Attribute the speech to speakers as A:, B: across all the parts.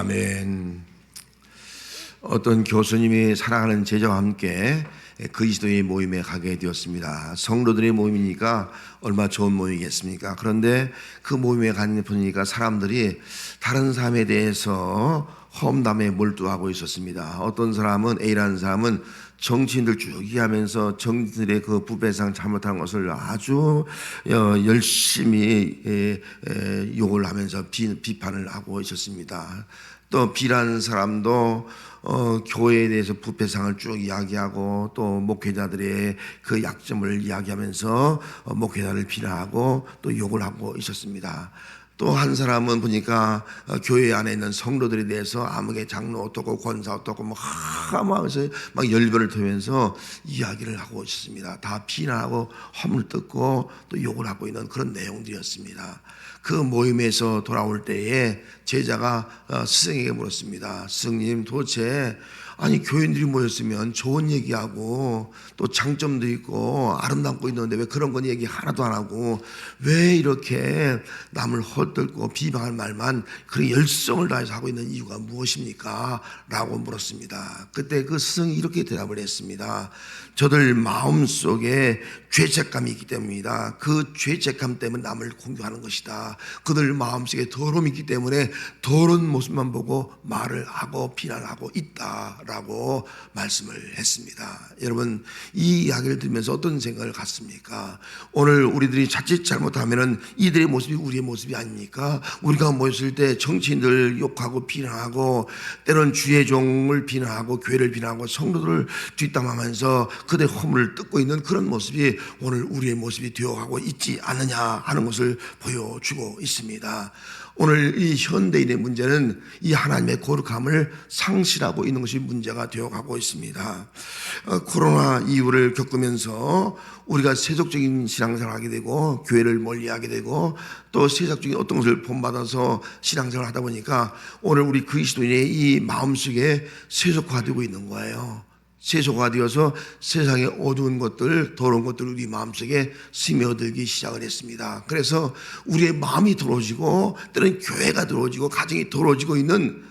A: 아멘. 어떤 교수님이 사랑하는 제자와 함께 그리스도의 모임에 가게 되었습니다. 성도들의 모임이니까 얼마나 좋은 모임이겠습니까? 그런데 그 모임에 가는 보니까 사람들이 다른 사람에 대해서 험담에 몰두하고 있었습니다. 어떤 사람은 A라는 사람은 정치인들 쭉 얘기하면서 정치인들의 그 부패상 잘못한 것을 아주 열심히 욕을 하면서 비판을 하고 있었습니다. 또 B라는 사람도 교회에 대해서 부패상을 쭉 이야기하고 또 목회자들의 그 약점을 이야기하면서 목회자를 비난하고 또 욕을 하고 있었습니다. 또 한 사람은 보니까 교회 안에 있는 성도들에 대해서 아무개 장로 어떻고 권사 어떻고 막 열변을 토면서 이야기를 하고 있었습니다. 다 비난하고 허물뜯고 또 욕을 하고 있는 그런 내용들이었습니다. 그 모임에서 돌아올 때에 제자가 스승에게 물었습니다. 스승님, 도대체 아니 교인들이 모였으면 좋은 얘기하고 또 장점도 있고 아름답고 있는데 왜 그런 건 얘기 하나도 안 하고 왜 이렇게 남을 헛들고 비방할 말만 그런 열성을 다해서 하고 있는 이유가 무엇입니까? 라고 물었습니다. 그때 그 스승이 이렇게 대답을 했습니다. 저들 마음속에 죄책감이 있기 때문이다. 그 죄책감 때문에 남을 공격하는 것이다. 그들 마음속에 더러움이 있기 때문에 더러운 모습만 보고 말을 하고 비난하고 있다라고 말씀을 했습니다. 여러분, 이 이야기를 들으면서 어떤 생각을 갖습니까? 오늘 우리들이 자칫 잘못하면은 이들의 모습이 우리의 모습이 아닙니까? 우리가 모였을 때 정치인들 욕하고 비난하고 때론 주의 종을 비난하고 교회를 비난하고 성도들을 뒷담화하면서 그들의 허물을 뜯고 있는 그런 모습이 오늘 우리의 모습이 되어가고 있지 않느냐 하는 것을 보여주고 있습니다. 오늘 이 현대인의 문제는 이 하나님의 거룩함을 상실하고 있는 것이 문제가 되어가고 있습니다. 코로나 이후를 겪으면서 우리가 세속적인 신앙생활을 하게 되고 교회를 멀리하게 되고 또 세속적인 어떤 것을 본받아서 신앙생활을 하다 보니까 오늘 우리 그리스도인의 이 마음속에 세속화되고 있는 거예요. 세속화되어서 세상의 어두운 것들, 더러운 것들 우리 마음속에 스며들기 시작을 했습니다. 그래서 우리의 마음이 더러워지고 때로는 교회가 더러워지고 가정이 더러워지고 있는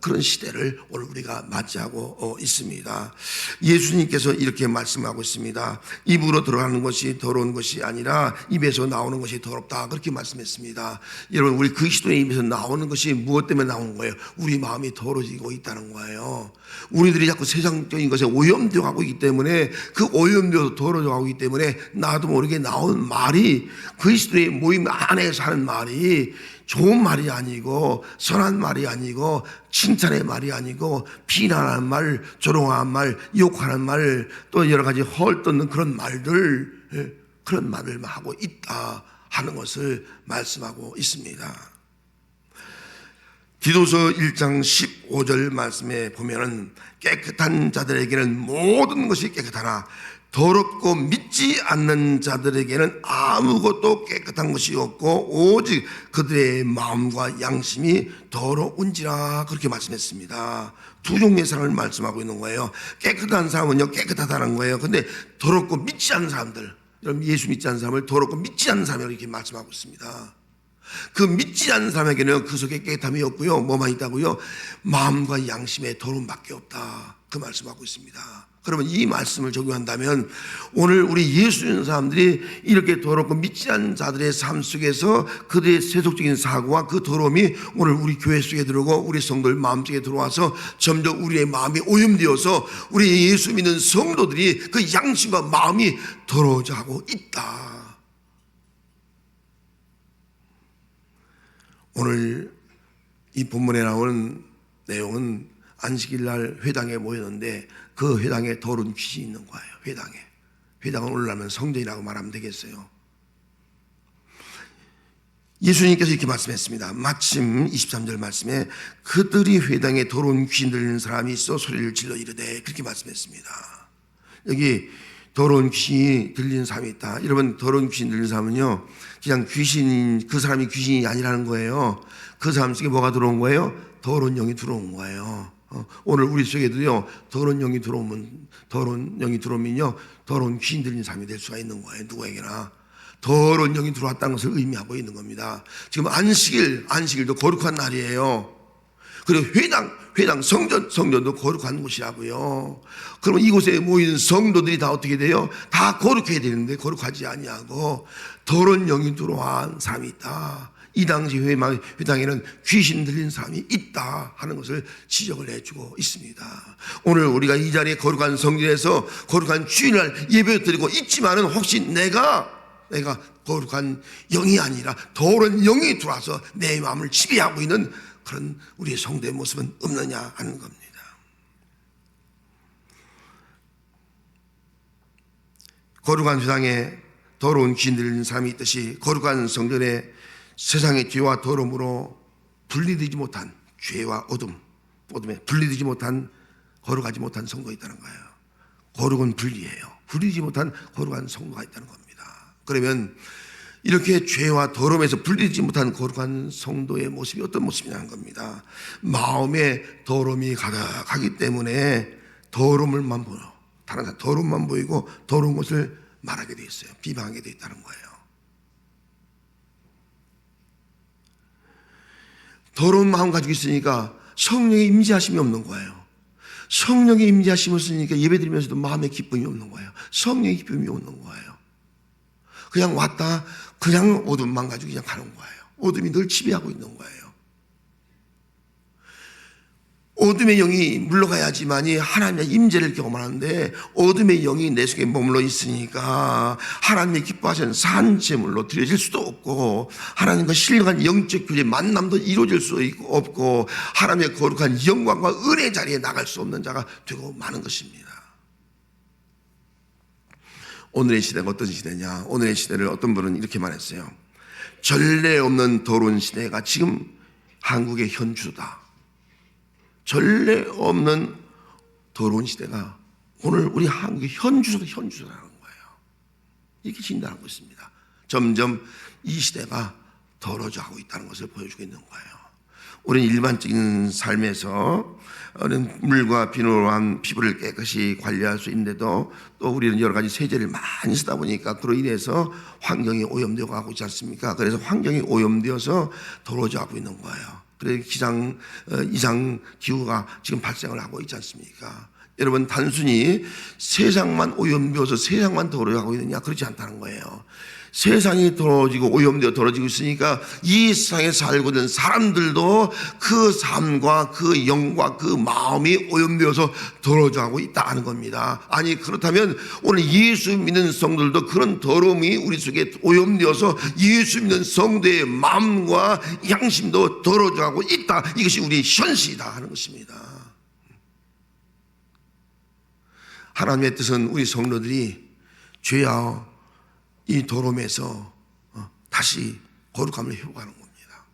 A: 그런 시대를 오늘 우리가 맞이하고 있습니다. 예수님께서 이렇게 말씀하고 있습니다. 입으로 들어가는 것이 더러운 것이 아니라 입에서 나오는 것이 더럽다, 그렇게 말씀했습니다. 여러분, 우리 그리스도의 입에서 나오는 것이 무엇 때문에 나오는 거예요? 우리 마음이 더러워지고 있다는 거예요. 우리들이 자꾸 세상적인 것에 오염되어 가고 있기 때문에 그 오염되어서 더러워져 가고 있기 때문에 나도 모르게 나온 말이 그리스도의 모임 안에서 하는 말이 좋은 말이 아니고 선한 말이 아니고 칭찬의 말이 아니고 비난하는 말, 조롱하는 말, 욕하는 말, 또 여러 가지 헐뜯는 그런 말들, 그런 말을 하고 있다 하는 것을 말씀하고 있습니다. 디도서 1장 15절 말씀에 보면은 깨끗한 자들에게는 모든 것이 깨끗하나 더럽고 믿지 않는 자들에게는 아무것도 깨끗한 것이 없고 오직 그들의 마음과 양심이 더러운지라, 그렇게 말씀했습니다. 두 종류의 사람을 말씀하고 있는 거예요. 깨끗한 사람은요 깨끗하다는 거예요. 근데 더럽고 믿지 않는 사람들, 여러분 예수 믿지 않는 사람을 더럽고 믿지 않는 사람이라고 이렇게 말씀하고 있습니다. 그 믿지 않는 사람에게는 그 속에 깨끗함이 없고요, 뭐만 있다고요? 마음과 양심의 더러움밖에 없다, 그 말씀하고 있습니다. 그러면 이 말씀을 적용한다면 오늘 우리 예수 믿는 사람들이 이렇게 더럽고 믿지 않는 자들의 삶 속에서 그들의 세속적인 사고와 그 더러움이 오늘 우리 교회 속에 들어오고 우리 성도들 마음속에 들어와서 점점 우리의 마음이 오염되어서 우리 예수 믿는 성도들이 그 양심과 마음이 더러워져 가고 있다. 오늘 이 본문에 나오는 내용은 안식일 날 회당에 모였는데 그 회당에 더러운 귀신이 있는 거예요. 회당은 오늘날면 성전이라고 말하면 되겠어요. 예수님께서 이렇게 말씀했습니다. 마침 23절 말씀에 그들이 회당에 더러운 귀신 들리는 사람이 있어 소리를 질러 이르되, 그렇게 말씀했습니다. 여기 더러운 귀신이 들리는 사람이 있다. 여러분, 더러운 귀신 들리는 사람은요 그냥 그 사람이 귀신이 아니라는 거예요. 그 사람 속에 뭐가 들어온 거예요? 더러운 영이 들어온 거예요. 오늘 우리 속에도요 더러운 영이 들어오면요 더러운 귀신 들린 사람이 될 수가 있는 거예요. 누구에게나 더러운 영이 들어왔다는 것을 의미하고 있는 겁니다. 지금 안식일도 거룩한 날이에요. 그리고 회당 성전도 거룩한 곳이라고요. 그러면 이곳에 모인 성도들이 다 어떻게 돼요? 다 거룩해야 되는데 거룩하지 아니하고 더러운 영이 들어온 사람이 있다. 이 당시 회당에는 귀신 들린 사람이 있다 하는 것을 지적을 해주고 있습니다. 오늘 우리가 이 자리에 거룩한 성전에서 거룩한 주일날 예배 드리고 있지만은 혹시 내가 거룩한 영이 아니라 더러운 영이 들어와서 내 마음을 지배하고 있는 그런 우리의 성도의 모습은 없느냐 하는 겁니다. 거룩한 회당에 더러운 귀신 들린 사람이 있듯이 거룩한 성전에 세상의 죄와 더러움으로 분리되지 못한 죄와 어둠에 분리되지 못한 거룩하지 못한 성도가 있다는 거예요. 거룩은 분리해요. 분리되지 못한 거룩한 성도가 있다는 겁니다. 그러면 이렇게 죄와 더러움에서 분리되지 못한 거룩한 성도의 모습이 어떤 모습이냐는 겁니다. 마음에 더러움이 가득하기 때문에 더러움만 보여. 다른 사람 더러움만 보이고 더러운 것을 말하게 돼 있어요. 비방하게 돼 있다는 거예요. 더러운 마음 가지고 있으니까 성령의 임재하심이 없는 거예요. 성령의 임재하심이 없으니까 예배드리면서도 마음의 기쁨이 없는 거예요. 성령의 기쁨이 없는 거예요. 그냥 왔다 그냥 어둠만 가지고 그냥 가는 거예요. 어둠이 늘 지배하고 있는 거예요. 어둠의 영이 물러가야지만이 하나님의 임재를 경험하는데 어둠의 영이 내 속에 머물러 있으니까 하나님의 기뻐하시는 산제물로 드려질 수도 없고 하나님과 신령한 영적 교제 만남도 이루어질 수 없고 하나님의 거룩한 영광과 은혜 자리에 나갈 수 없는 자가 되고 마는 것입니다. 오늘의 시대가 어떤 시대냐? 오늘의 시대를 어떤 분은 이렇게 말했어요. 전례 없는 더러운 시대가 지금 한국의 현주다. 전례 없는 더러운 시대가 오늘 우리 한국의 현주라는 거예요. 이렇게 진단하고 있습니다. 점점 이 시대가 더러워져 가고 있다는 것을 보여주고 있는 거예요. 우리는 일반적인 삶에서 물과 비누로 한 피부를 깨끗이 관리할 수 있는데도 또 우리는 여러 가지 세제를 많이 쓰다 보니까 그로 인해서 환경이 오염되어 가고 있지 않습니까? 그래서 환경이 오염되어서 더러워져 가고 있는 거예요. 그래서 이상 기후가 지금 발생을 하고 있지 않습니까? 여러분 단순히 세상만 오염되어서 세상만 더러워하고 있느냐? 그렇지 않다는 거예요. 세상이 더러워지고 오염되어 더러워지고 있으니까 이 세상에 살고 있는 사람들도 그 삶과 그 영과 그 마음이 오염되어서 더러워져 가고 있다는 겁니다. 아니 그렇다면 오늘 예수 믿는 성도들도 그런 더러움이 우리 속에 오염되어서 예수 믿는 성도의 마음과 양심도 더러워져 가고 있다. 이것이 우리의 현실이다 하는 것입니다. 하나님의 뜻은 우리 성도들이 죄와 이 더러움에서 다시 거룩함을 회복하는 겁니다.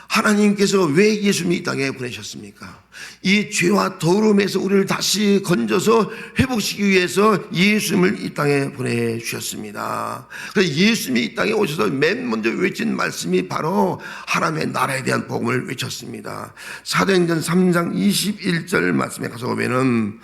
A: 하나님께서 왜 예수님이 이 땅에 보내셨습니까? 이 죄와 더러움에서 우리를 다시 건져서 회복시키기 위해서 예수님을 이 땅에 보내주셨습니다. 그래서 예수님이 이 땅에 오셔서 맨 먼저 외친 말씀이 바로 하나님의 나라에 대한 복음을 외쳤습니다. 사도행전 3장 21절 말씀에 가서 보면은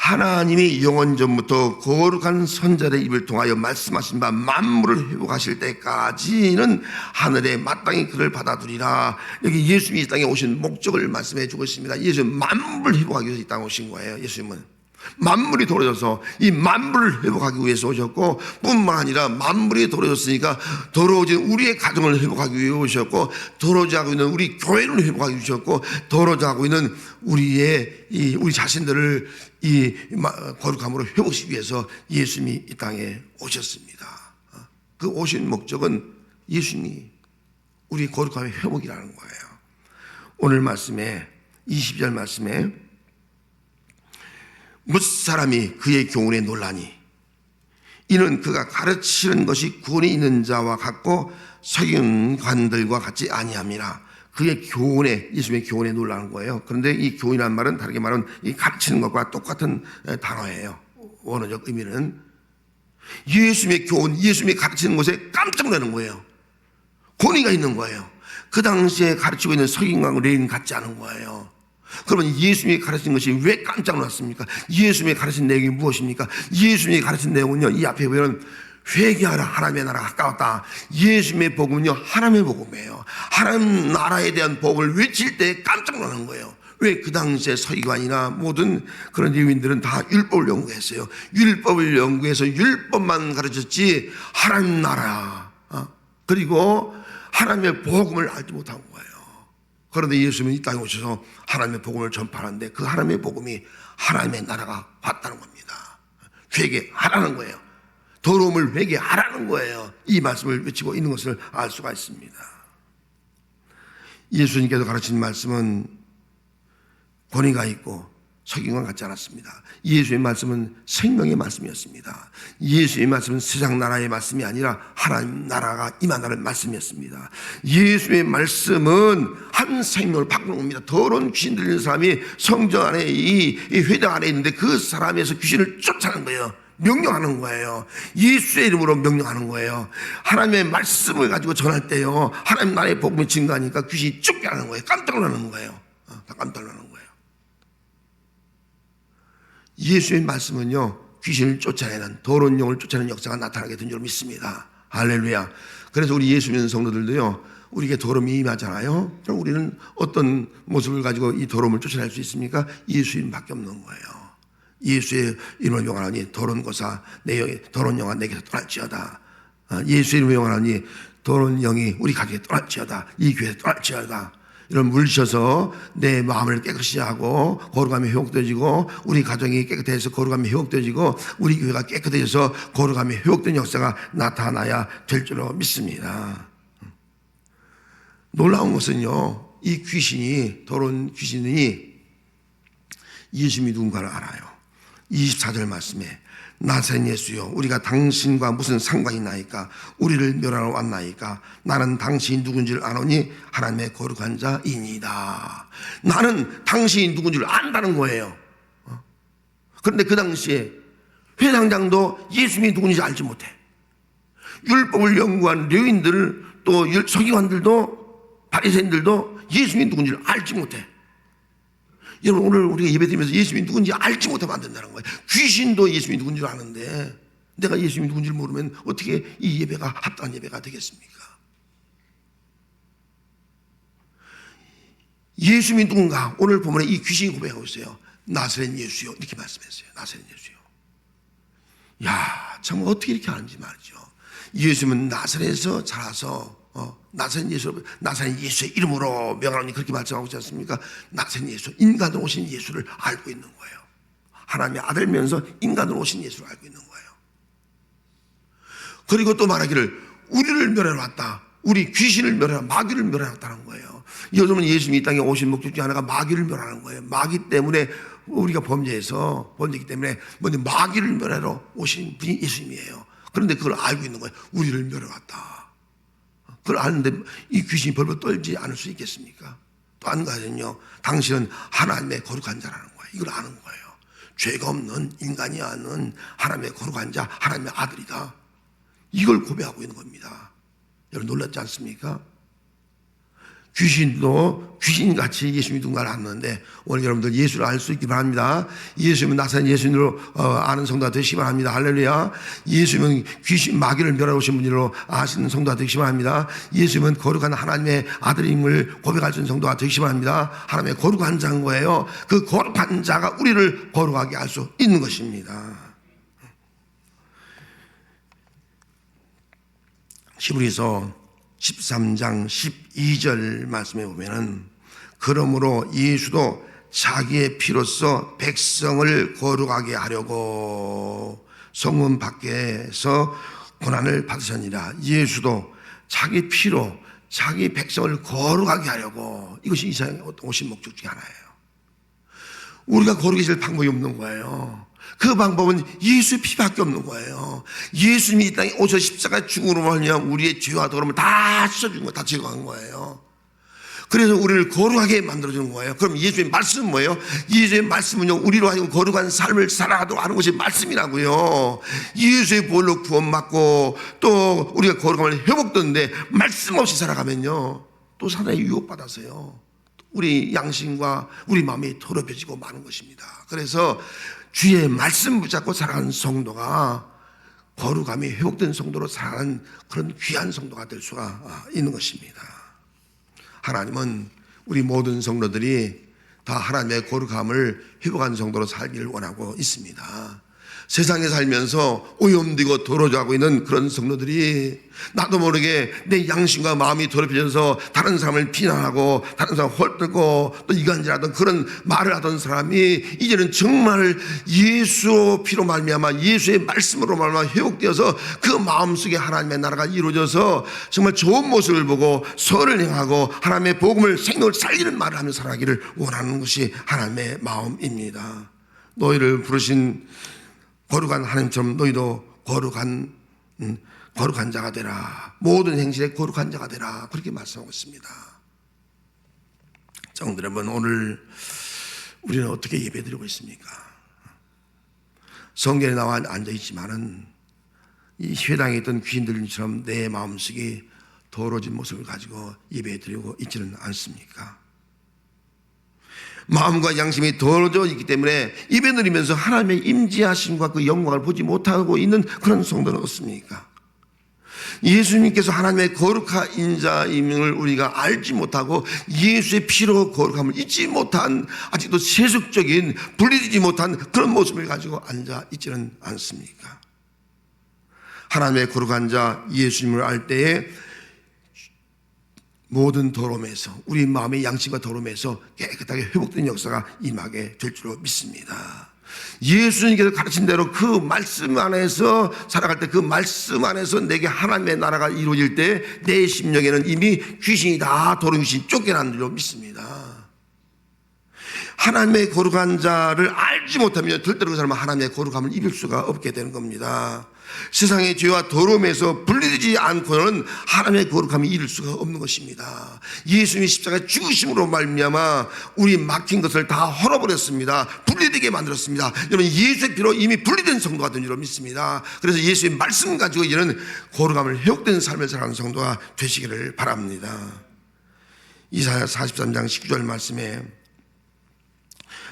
A: 하나님이 영원전부터 거룩한 선자의 입을 통하여 말씀하신 바 만물을 회복하실 때까지는 하늘에 마땅히 그를 받아두리라. 여기 예수님이 이 땅에 오신 목적을 말씀해 주고 있습니다. 예수님은 만물을 회복하기 위해서 이 땅에 오신 거예요. 예수님은 만물이 더러워져서 이 만물을 회복하기 위해서 오셨고 뿐만 아니라 만물이 더러워졌으니까 더러워진 우리의 가정을 회복하기 위해 오셨고 더러워지고 있는 우리 교회를 회복하기 위해 오셨고 더러워지고 있는 우리 자신들을 이 거룩함으로 회복시키기 위해서 예수님이 이 땅에 오셨습니다. 그 오신 목적은 예수님이 우리 거룩함의 회복이라는 거예요. 오늘 말씀에 20절 말씀에 무사람이 그의 교훈에 놀라니 이는 그가 가르치는 것이 구원이 있는 자와 같고 서기관들과 같지 아니함이라. 그의 교훈에, 예수님의 교훈에 놀라는 거예요. 그런데 이 교훈이라는 말은 다르게 말하면 이 가르치는 것과 똑같은 단어예요. 원어적 의미는 예수님의 교훈, 예수님이 가르치는 것에 깜짝 놀라는 거예요. 권위가 있는 거예요. 그 당시에 가르치고 있는 서기관과 레인 같지 않은 거예요. 그러면 예수님이 가르친 것이 왜 깜짝 놀랐습니까? 예수님이 가르친 내용이 무엇입니까? 예수님이 가르친 내용은요, 이 앞에 보면 회개하라, 하나님의 나라가 가까웠다. 예수님의 복음은요, 하나님의 복음이에요. 하나님 나라에 대한 복음을 외칠 때 깜짝 놀라는 거예요. 왜? 그 당시에 서기관이나 모든 그런 유민들은 다 율법을 연구했어요. 율법을 연구해서 율법만 가르쳤지 하나님 나라, 그리고 하나님의 복음을 알지 못한 거예요. 그런데 예수님은 이 땅에 오셔서 하나님의 복음을 전파하는데 그 하나님의 복음이 하나님의 나라가 왔다는 겁니다. 회개하라는 거예요. 더러움을 회개하라는 거예요. 이 말씀을 외치고 있는 것을 알 수가 있습니다. 예수님께서 가르친 말씀은 권위가 있고 석임과 같지 않았습니다. 예수의 말씀은 생명의 말씀이었습니다. 예수의 말씀은 세상 나라의 말씀이 아니라 하나님 나라가 임한다는 말씀이었습니다. 예수의 말씀은 한 생명을 바꾸는 겁니다. 더러운 귀신 들리는 사람이 성전 안에 이 회당 안에 있는데 그 사람에서 귀신을 쫓아내는 거예요. 명령하는 거예요. 예수의 이름으로 명령하는 거예요. 하나님의 말씀을 가지고 전할 때요, 하나님 나라의 복음이 증가하니까 귀신이 쫓겨나는 거예요. 깜짝 놀라는 거예요. 깜짝 놀라는 거예요. 예수의 말씀은요, 귀신을 쫓아내는, 더러운 영을 쫓아내는 역사가 나타나게 된 줄 믿습니다. 할렐루야. 그래서 우리 예수 믿는 성도들도요, 우리에게 더러움이 임하잖아요. 그럼 우리는 어떤 모습을 가지고 이 더러움을 쫓아낼 수 있습니까? 예수 이름밖에 없는 거예요. 예수의 이름을 용하나니 더러운 것아 더러운 영아 내게서 떠날지어다. 예수의 이름을 용하나니 더러운 영이 우리 가족에 떠날지어다. 이 교회에 떠날지어다. 이런 물리셔서 내 마음을 깨끗이 하고 거룩함이 회복되어지고 우리 가정이 깨끗해서 거룩함이 회복되어지고 우리 교회가 깨끗해져서 거룩함이 회복된 역사가 나타나야 될 줄로 믿습니다. 놀라운 것은요, 이 귀신이, 더러운 귀신이 예수님이 누군가를 알아요. 24절 말씀에 나사렛 예수여, 우리가 당신과 무슨 상관이 나이까? 우리를 멸하러 왔나이까? 나는 당신이 누군지를 아노니 하나님의 거룩한 자이니이다. 나는 당신이 누군지를 안다는 거예요. 그런데 그 당시에 회당장도 예수님이 누군지 알지 못해. 율법을 연구한 레위인들, 또 서기관들도 바리새인들도 예수님이 누군지를 알지 못해. 여러분, 오늘 우리가 예배드리면서 예수님이 누군지 알지 못하면 안 된다는 거예요. 귀신도 예수님이 누군지 아는데 내가 예수님이 누군지를 모르면 어떻게 이 예배가 합당한 예배가 되겠습니까? 예수님이 누군가? 오늘 본문에 이 귀신이 고백하고 있어요. 나사렛 예수요, 이렇게 말씀했어요. 나사렛 예수요. 야, 정말 어떻게 이렇게 하는지 말이죠. 예수님은 나사렛에서 자라서 나사렛 예수의 이름으로 명하노니 그렇게 말씀하고 있지 않습니까? 나사렛 예수, 인간으로 오신 예수를 알고 있는 거예요. 하나님의 아들면서 인간으로 오신 예수를 알고 있는 거예요. 그리고 또 말하기를 우리를 멸하러 왔다. 우리 귀신을 멸하러, 마귀를 멸하러 왔다는 거예요. 여러분, 예수님이 이 땅에 오신 목적 중 하나가 마귀를 멸하는 거예요. 마귀 때문에 우리가 범죄기 때문에 먼저 마귀를 멸하러 오신 분이 예수님이에요. 그런데 그걸 알고 있는 거예요. 우리를 멸하러 왔다. 그걸 아는데 이 귀신이 벌벌 떨지 않을 수 있겠습니까? 또 한 가지는요, 당신은 하나님의 거룩한 자라는 거예요. 이걸 아는 거예요. 죄가 없는 인간이 아는 하나님의 거룩한 자, 하나님의 아들이다. 이걸 고백하고 있는 겁니다. 여러분, 놀랍지 않습니까? 귀신도 귀신같이 예수님이 누군가를 아는데 오늘 여러분들 예수를 알 수 있기 바랍니다. 예수님은 나사렛 예수님으로 아는 성도가 되시기 바랍니다. 할렐루야. 예수님은 귀신, 마귀를 멸하러 오신 분으로 아시는 성도가 되시기 바랍니다. 예수님은 거룩한 하나님의 아들임을 고백할 수 있는 성도가 되시기 바랍니다. 하나님의 거룩한 자인 거예요. 그 거룩한 자가 우리를 거룩하게 할 수 있는 것입니다. 히브리서 13장 12절 말씀에 보면은 그러므로 예수도 자기의 피로써 백성을 거룩하게 하려고 성문 밖에서 고난을 받으셨느니라. 예수도 자기 피로 자기 백성을 거룩하게 하려고, 이것이 이 세상에 오신 목적 중에 하나예요. 우리가 거룩해질 방법이 없는 거예요. 그 방법은 예수의 피밖에 없는 거예요. 예수님이 이 땅에 오셔서 십자가 죽음으로 말미암아 우리의 죄와 더러움을 다 씻어준 거예요. 다 제거한 거예요. 그래서 우리를 거룩하게 만들어주는 거예요. 그럼 예수의 말씀은 뭐예요? 예수의 말씀은요, 우리로 하여금 거룩한 삶을 살아가도록 하는 것이 말씀이라고요. 예수의 보혈로 구원받고 또 우리가 거룩함을 회복되는데 말씀 없이 살아가면요, 또 사단에 유혹받아서요, 우리 양심과 우리 마음이 더럽혀지고 마는 것입니다. 그래서 주의 말씀 붙잡고 살아가는 성도가 거룩함이 회복된 성도로 살아가는 그런 귀한 성도가 될 수가 있는 것입니다. 하나님은 우리 모든 성도들이 다 하나님의 거룩함을 회복한 성도로 살기를 원하고 있습니다. 세상에 살면서 오염되고 더러워지고 있는 그런 성도들이 나도 모르게 내 양심과 마음이 더럽혀져서 다른 사람을 비난하고 다른 사람을 헐뜯고 또 이간질하던 그런 말을 하던 사람이 이제는 정말 예수 피로 말미암아 예수의 말씀으로 말미암아 회복되어서 그 마음속에 하나님의 나라가 이루어져서 정말 좋은 모습을 보고 선을 행하고 하나님의 복음을 생명을 살리는 말을 하며 살아가기를 원하는 것이 하나님의 마음입니다. 너희를 부르신 거룩한 하나님처럼 너희도 거룩한 자가 되라. 모든 행실에 거룩한 자가 되라. 그렇게 말씀하고 있습니다. 성도 여러분, 오늘 우리는 어떻게 예배드리고 있습니까? 성전에 나와 앉아있지만은 이 회당에 있던 귀신들처럼 내 마음속에 더러워진 모습을 가지고 예배드리고 있지는 않습니까? 마음과 양심이 더러워져 있기 때문에 예배 드리면서 하나님의 임재하심과 그 영광을 보지 못하고 있는 그런 성도는 없습니까? 예수님께서 하나님의 거룩한 인자임을 우리가 알지 못하고 예수의 피로 거룩함을 잊지 못한 아직도 세속적인 분리되지 못한 그런 모습을 가지고 앉아 있지는 않습니까? 하나님의 거룩한 자 예수님을 알 때에 모든 더러움에서 우리 마음의 양심과 더러움에서 깨끗하게 회복된 역사가 임하게 될 줄로 믿습니다. 예수님께서 가르친 대로 그 말씀 안에서 살아갈 때 그 말씀 안에서 내게 하나님의 나라가 이루어질 때 내 심령에는 이미 귀신이 다 더러운 귀신이 쫓겨난 줄로 믿습니다. 하나님의 거룩한 자를 알지 못하면 절대로 그 사람은 하나님의 거룩함을 입을 수가 없게 되는 겁니다. 세상의 죄와 더러움에서 분리되지 않고는 하나님의 거룩함이 이룰 수가 없는 것입니다. 예수님이 십자가 죽으심으로 말미암아 우리 막힌 것을 다 헐어버렸습니다. 분리되게 만들었습니다. 여러분, 예수의 피로 이미 분리된 성도가 된 줄로 믿습니다. 그래서 예수의 말씀 가지고 이제는 거룩함을 회복된 삶을 살아가는 성도가 되시기를 바랍니다. 이사야 43장 19절 말씀에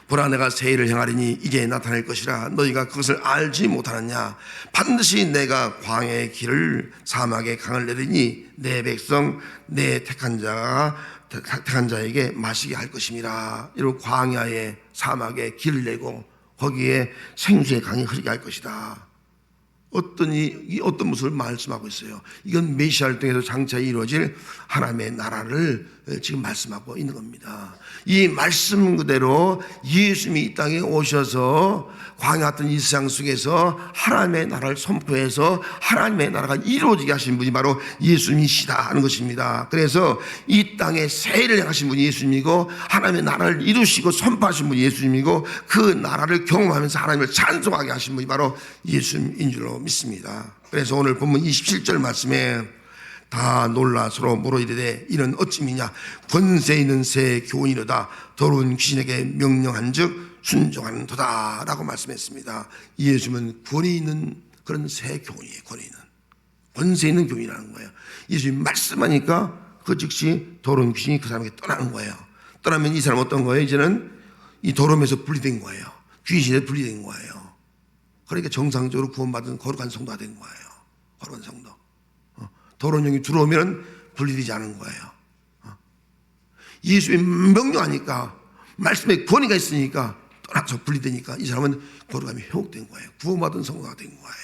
A: 보라, 내가 새 일을 행하리니 이제 나타날 것이라 너희가 그것을 알지 못하느냐. 반드시 내가 광야의 길을 사막의 강을 내리니 내 백성 내 택한 자에게 마시게 할 것임이라. 이런 광야의 사막에 길을 내고 거기에 생수의 강이 흐르게 할 것이다. 어떤 모습을 말씀하고 있어요. 이건 메시아를 통해서 장차 이루어질 하나님의 나라를 지금 말씀하고 있는 겁니다. 이 말씀 그대로 예수님이 이 땅에 오셔서 광야 같은 이 세상 속에서 하나님의 나라를 선포해서 하나님의 나라가 이루어지게 하신 분이 바로 예수님이시다 하는 것입니다. 그래서 이 땅에 새 일을 행하신 분이 예수님이고 하나님의 나라를 이루시고 선포하신 분이 예수님이고 그 나라를 경험하면서 하나님을 찬송하게 하신 분이 바로 예수님인 줄로 믿습니다. 그래서 오늘 본문 27절 말씀에 다 놀라 서로 물어 이르되 이는 어찌미냐. 권세 있는 새 교훈이로다. 더러운 귀신에게 명령한 즉 순종하는 도다 라고 말씀했습니다. 예수님은 권위 있는 그런 새 교훈이에요. 권세 있는 교훈이라는 거예요. 예수님 말씀하니까 그 즉시 더러운 귀신이 그 사람에게 떠나는 거예요. 떠나면 이 사람 어떤 거예요? 이제는 이 더러움에서 분리된 거예요. 귀신에 분리된 거예요. 그러니까 정상적으로 구원받은 거룩한 성도가 된 거예요. 거룩한 성도. 더러운 영이 들어오면 분리되지 않은 거예요. 예수님이 명령하니까 말씀에 권위가 있으니까 떠나서 분리되니까 이 사람은 거룩함이 회복된 거예요. 구원받은 성도가 된 거예요.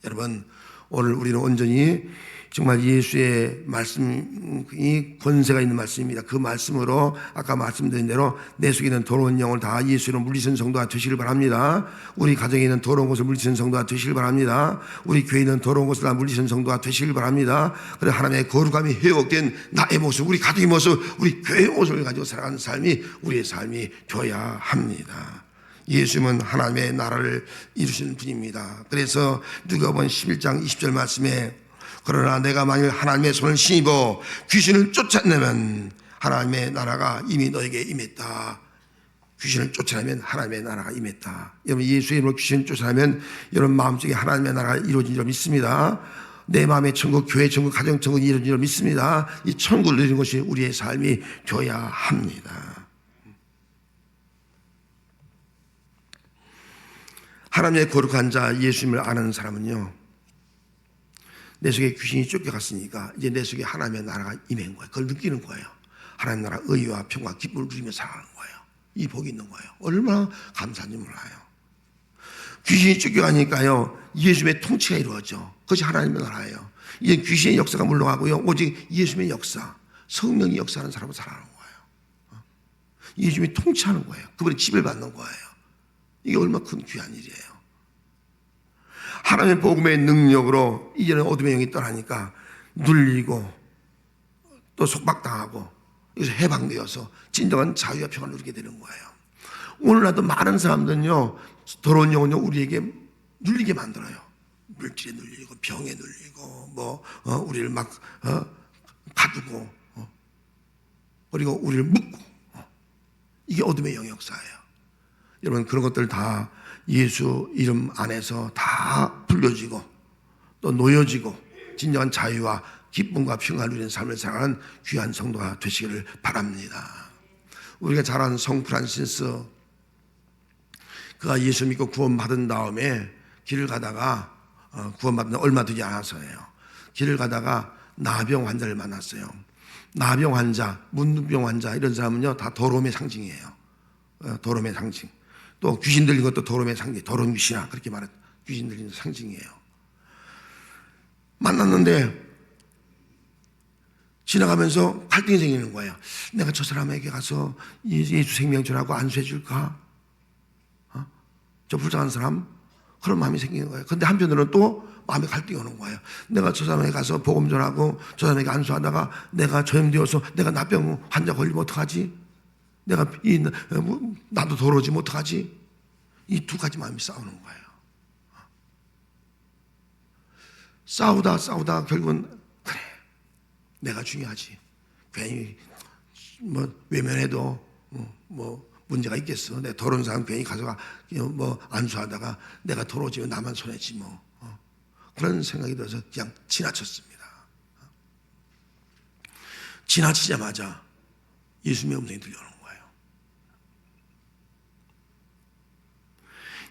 A: 여러분, 오늘 우리는 온전히 정말 예수의 말씀이 권세가 있는 말씀입니다. 그 말씀으로 아까 말씀드린 대로 내 속에 있는 더러운 영을 다 예수로 물리치는 성도가 되시길 바랍니다. 우리 가정에 있는 더러운 것을 물리치는 성도가 되시길 바랍니다. 우리 교회에 있는 더러운 것을 다 물리치는 성도가 되시길 바랍니다. 그래 하나님의 거룩함이 회복된 나의 모습, 우리 가족의 모습, 우리 교회의 모습을 가지고 살아가는 삶이 우리의 삶이 되어야 합니다. 예수님은 하나님의 나라를 이루시는 분입니다. 그래서 누가복음 11장 20절 말씀에 그러나 내가 만일 하나님의 손을 힘입어 귀신을 쫓아내면 하나님의 나라가 이미 너에게 임했다. 귀신을 쫓아내면 하나님의 나라가 임했다. 여러분, 예수의 이름으로 귀신을 쫓아내면 여러분 마음속에 하나님의 나라가 이루어진 줄 믿습니다. 내 마음의 천국, 교회 천국, 가정 천국이 이루어진 줄 믿습니다. 이 천국을 누리는 것이 우리의 삶이 되어야 합니다. 하나님의 거룩한 자 예수님을 아는 사람은요, 내 속에 귀신이 쫓겨갔으니까 이제 내 속에 하나님의 나라가 임한 거예요. 그걸 느끼는 거예요. 하나님 나라 의와 평과 기쁨을 누리며 살아가는 거예요. 이 복이 있는 거예요. 얼마나 감사한지 몰라요. 귀신이 쫓겨가니까요, 예수님의 통치가 이루어져. 그것이 하나님의 나라예요. 이제 귀신의 역사가 물러가고요, 오직 예수님의 역사, 성령이 역사하는 사람은 살아가는 거예요. 예수님이 통치하는 거예요. 그분이 지배를 받는 거예요. 이게 얼마나 큰 귀한 일이에요. 하나님의 복음의 능력으로 이제는 어둠의 영이 떠나니까 눌리고 또 속박당하고 여기서 해방되어서 진정한 자유와 평안을 누리게 되는 거예요. 오늘날도 많은 사람들은요, 더러운 영은요, 우리에게 눌리게 만들어요. 물질에 눌리고 병에 눌리고 우리를 막 가두고 그리고 우리를 묶고 이게 어둠의 영의 역사예요. 여러분, 그런 것들 다 예수 이름 안에서 다 풀려지고 또 놓여지고 진정한 자유와 기쁨과 평안을 누리는 삶을 살아가는 귀한 성도가 되시기를 바랍니다. 우리가 잘 아는 성 프란시스, 그가 예수 믿고 구원받은 다음에 길을 가다가 구원받은 얼마 되지 않아서예요. 길을 가다가 나병 환자를 만났어요. 나병 환자, 문둥병 환자 이런 사람은요, 다 더러움의 상징이에요. 더러움의 상징. 또 귀신 들린 것도 더러움의 상징, 더러운 귀신아 그렇게 말해. 귀신 들린 상징이에요. 만났는데 지나가면서 갈등이 생기는 거예요. 내가 저 사람에게 가서 예수 생명전하고 안수해 줄까? 저 불쌍한 사람? 그런 마음이 생기는 거예요. 근데 한편으로는 또 마음에 갈등이 오는 거예요. 내가 저 사람에게 가서 복음 전하고 저 사람에게 안수하다가 내가 전염되어서 내가 나병 환자 걸리면 어떡하지? 내가 나도 더러워지면 어떡하지? 이 두 가지 마음이 싸우는 거예요. 싸우다 결국은 그래, 내가 중요하지. 괜히 외면해도 문제가 있겠어. 내 더러운 사람 괜히 가져가 안수하다가 내가 더러워지면 나만 손해지 그런 생각이 들어서 그냥 지나쳤습니다. 지나치자마자 예수님의 음성이 들려오는 거예요.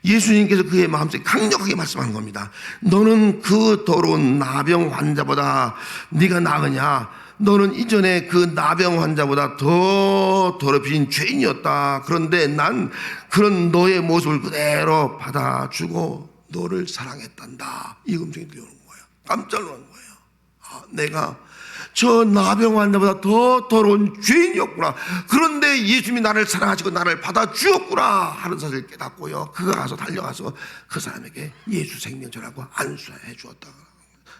A: 예수님께서 그의 마음속에 강력하게 말씀하는 겁니다. 너는 그 더러운 나병 환자보다 네가 나으냐? 너는 이전에 그 나병 환자보다 더 더럽힌 죄인이었다. 그런데 난 그런 너의 모습을 그대로 받아주고 너를 사랑했단다. 이 음성이 들려오는 거예요. 깜짝 놀란 거예요. 내가 저 나병 환자보다 더 더러운 죄인이었구나. 그런데 예수님이 나를 사랑하시고 나를 받아주었구나 하는 사실을 깨닫고요, 그가 가서 달려가서 그 사람에게 예수 생명 전하고 안수해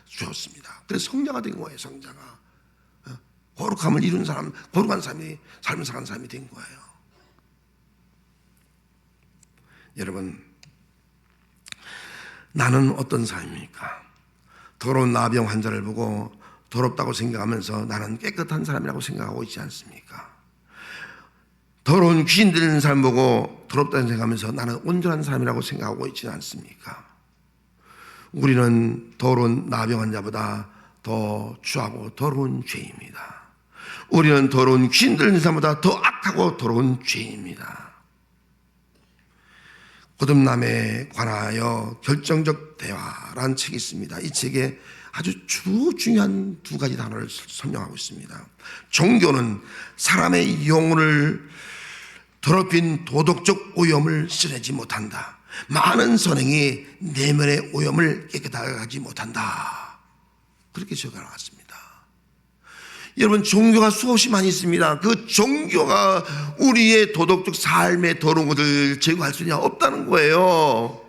A: 주었습니다. 그래서 성자가 된 거예요. 성자가 거룩함을 이룬 사람, 거룩한 삶을 사는 사람이 된 거예요. 여러분, 나는 어떤 사람입니까? 더러운 나병 환자를 보고 더럽다고 생각하면서 나는 깨끗한 사람이라고 생각하고 있지 않습니까? 더러운 귀신 들리는 사람 보고 더럽다고 생각하면서 나는 온전한 사람이라고 생각하고 있지 않습니까? 우리는 더러운 나병 환자보다 더 추하고 더러운 죄입니다. 우리는 더러운 귀신 들리는 사람보다 더 악하고 더러운 죄입니다. 거듭남에 관하여 결정적 대화라는 책이 있습니다. 이 책에 아주 중요한 두 가지 단어를 설명하고 있습니다. 종교는 사람의 영혼을 더럽힌 도덕적 오염을 씻어내지 못한다. 많은 선행이 내면의 오염을 깨끗하게 하지 못한다. 그렇게 적어놨습니다. 여러분, 종교가 수없이 많이 있습니다. 그 종교가 우리의 도덕적 삶의 더러운 것을 제거할 수 있냐? 없다는 거예요.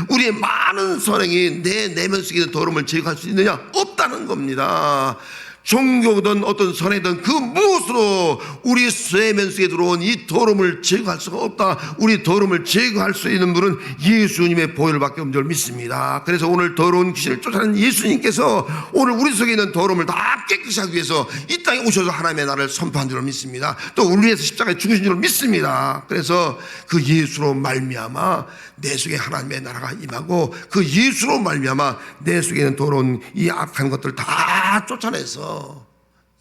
A: 우리의 많은 선행이 내 내면 속에 있는 더러움을 제거할 수 있느냐? 없다는 겁니다. 종교든 어떤 선행이든 그 무엇으로 우리 쇠면 속에 들어온 이 더러움을 제거할 수가 없다. 우리 더러움을 제거할 수 있는 분은 예수님의 보혈 밖에 없는 줄 믿습니다. 그래서 오늘 더러운 귀신을 쫓아내는 예수님께서 오늘 우리 속에 있는 더러움을 다 깨끗이 하기 위해서 이 땅에 오셔서 하나님의 나라를 선포한 줄 믿습니다. 또 우리 위해서 십자가에 죽으신 줄 믿습니다. 그래서 그 예수로 말미암아 내 속에 하나님의 나라가 임하고 그 예수로 말미암아 내 속에 있는 더러운 이 악한 것들 다 쫓아내서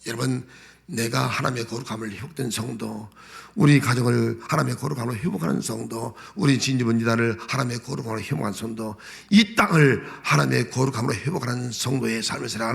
A: 여러분 내가 하나님의 거룩함을 회복된 성도, 우리 가정을 하나님의 거룩함으로 회복하는 성도, 우리 진주번지단을 하나님의 거룩함으로 회복하는 성도, 이 땅을 하나님의 거룩함으로 회복하는 성도의 삶을 살아가는